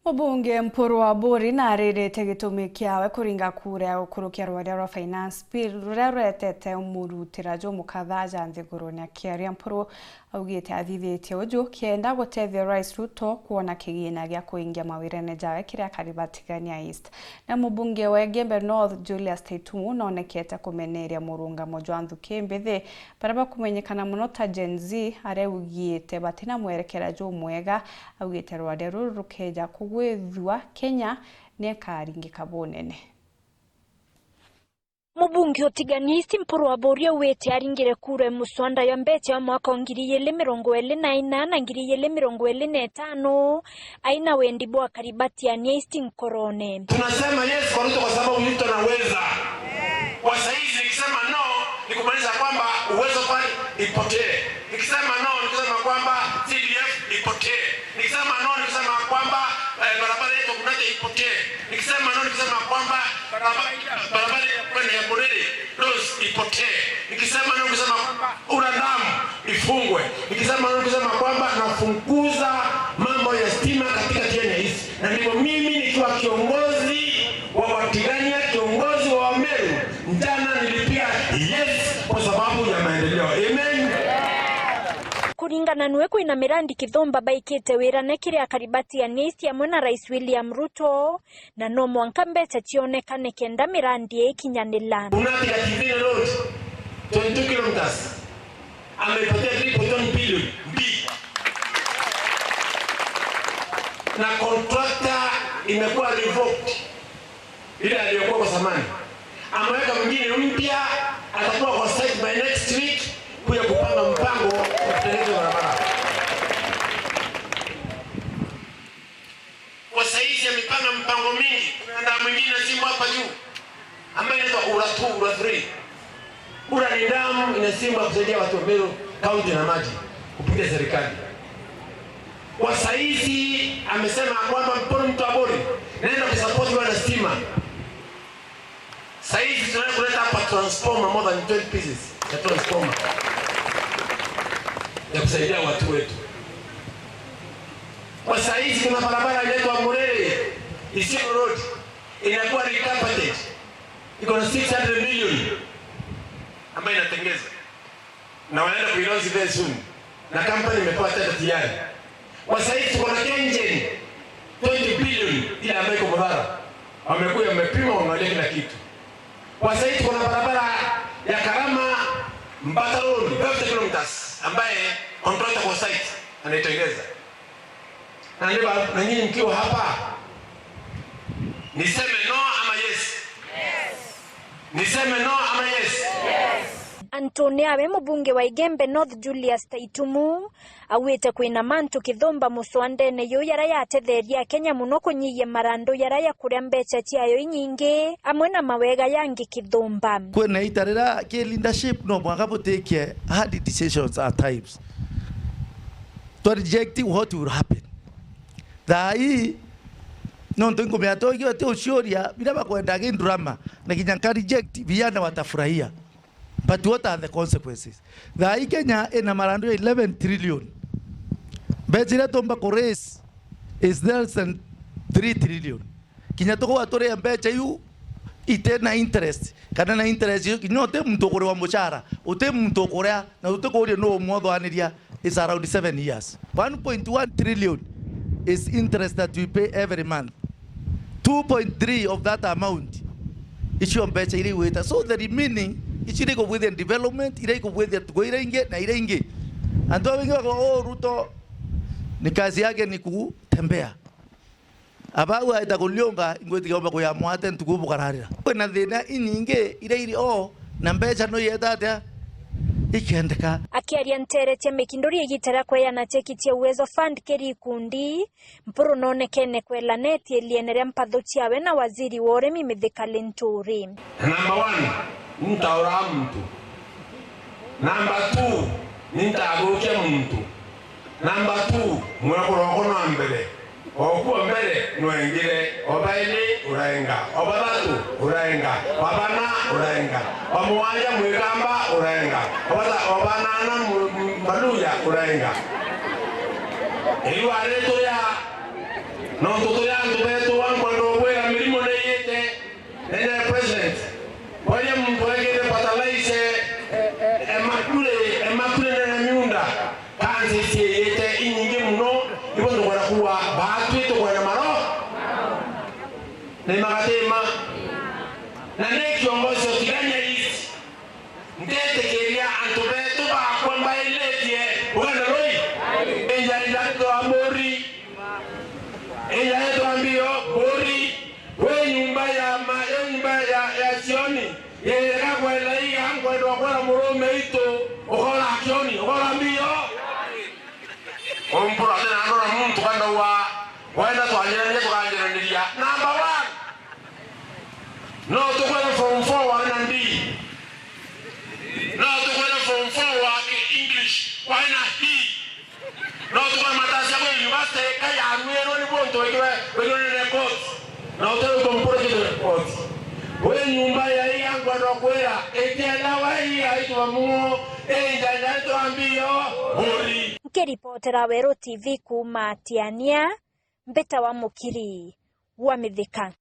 Obunge mpuru wa Buri naririte gitumi kiawe kuringa kura ukurukia rwaria rwa finance bill ruria rwetete umurutira jo mukathaja nthiguru na kiaria mpuru augite athithitie uju kienda gutethia Rais Ruto kuona kigina gia kuingia mawirene jawe kiria karibatigania East na mubunge wa Gembe North Julius Taitumu nonekete kumeneria murungamo jwa Nthuki baraba kumenyekana muno ta Gen Z areugiite batina mwerekera jo mwega augite rwaria ruru rukeja gwithwa Kenya nekaringika bonene. Mubunge otiganisti mpuru wa Buri wete aringire kure muswanda ya mbete wa mwaka 2024 na 2025 aina wendi bwa karibati ya East Nkorone. Tunasema yes kwa Ruto kwa sababu Ruto anaweza. Kwa saizi nikisema no ni kumaanisha kwamba uwezo pale ipotee. Nikisema no nikisema kwamba CDF ipotee. Nikisema no nikisema kwamba barabara yetu kunaje ipotee. Nikisema no nikisema kwamba barabara ya Burere Rose ipotee. Nikisema no nikisema kwamba uradamu ifungwe. Nikisema no nikisema kwamba nafunguza mambo ya stima katika Kenya hizi. Na ndivyo mimi nikiwa kiongozi wa Watigania, kiongozi wa Wameru, jana nilipia yes kwa sababu ya maendeleo. Amen. Kuringana nwe kwina mirandi Kithomba baikite wira na kiria karibati ya East amwe na Rais William Ruto na no mwanka mbete tionekane kenda mirandi ikinyanila. Unatika Kivina Road 22 kilometers amepatia 3.1 billion B na contractor imekuwa revoked ile aliyokuwa kwa zamani. Ameweka mwingine mpya atakuwa kwa site by next week kuja kupanga mpango wa kutengeneza barabara. Kwa saizi amepanga mpango mingi. Kuna mwingine simu hapa juu ambaye inaitwa Ura2, Ura3. Ura ni damu inasimba kusaidia watu wa Meru County na maji kupitia serikali. Kwa saizi amesema kwamba mtu wa Buri naenda kusupport wana stima. Saizi tunataka kuleta hapa transformer more than 20 pieces ya transformer ya kusaidia watu wetu. Kwa saizi kuna barabara inaitwa Murere Isiolo Road inakuwa recarpeted. Iko na 600 million ambayo inatengeza. Na wanaenda kuilaunch very soon. Na company imepewa tenda tayari. Kwa saizi kuna KenGen 20 billion ile ambayo iko Mudhara. Wamekuja wamepima waangalia kila kitu. Kwa saizi kuna barabara ya Karama Mbata Road 50 kilometers ambaye contractor kwa site anaitengeza. Na ndio na nyinyi mkiwa hapa niseme no ama yes? Yes. Niseme no ama yes? Yes. Antonia awe mubunge wa Gembe North Julius Taitumu awite kwina mantu Kithomba muswandene yo yara yatetheria Kenya muno kunyiye marando yara ya kuria mbecha tiayo inyingi amwe na mawega yangi Kithomba. Kwena itarira ke leadership no mwaka take hard decisions at times to reject what will happen. Dai no ndengo meatoki wate ushoria bila bakwenda drama na kinyanka reject vijana watafurahia. But what are the consequences? The Kenya in Amarando 11 trillion. Bejira tomba kores is less than 3 trillion. Kenya toko watore mbecha yu ite na interest. Kana na interest yu kinyote mtokore wa mshahara. Ute mtokore na utokore no mwodo aniria is around 7 years. 1.1 trillion is interest that we pay every month. 2.3 of that amount issue mbecha ile weta. So the remaining ichire go with the development ile go with the goira inge na ile inge ando wengi wako Ruto ni kazi yake ni kutembea ababu aitakulionga ingoti kamba ko ya mwate ntukubu kararira na thina ininge ile na mbecha no yetata ikendeka akiaria nterete mikindori igitara kwa na chekitia uwezo fund keri kundi mpuru nonekene kwela neti elienere mpathochi awe na waziri wa urimi Mithika Linturi. Number 1 nitaora mtu. Number 2 nitagukia mtu. Number 2 mwakoroko na mbele. Okuwa mbele nwengire obaili uraenga. Obadatu uraenga. Obana uraenga. Omuwanja mwigamba uraenga. Obanana maluya uraenga. Iwa reto ya no toto ya andu betu wangu ndo wera milimo na yete ene president wale mbwegere patalaise emakule na miunda kanzi siyete inyingi muno ibo ndo kwa kuwa batu ito kwa na maro na makatema na neki ongozi otiganya hizi ndete keria andu betu bakwamba iletie uganda loi enja ilato amori enja ilato ambio bori we nyumba ya sioni yeka kwa ilai angwa ndo kwa murume ito okola sioni okola ambio ompura tena anora muntu kanda waenda twanyeranye tukanjeraniria number 1 no tukwenda form 4 wana ndi no tukwenda form 4 wa English wana hii no tukwenda matasi ya university kaya anwero ni bonto wewe ne course no tukwenda kompura kitu course we nyumba ya hii yangu anakwenda etela wa hii aitwa muo enja ndio ambio hori Ngiripotera Wero TV kuma Tiania Mbeta wa Mukiri wa Mithika.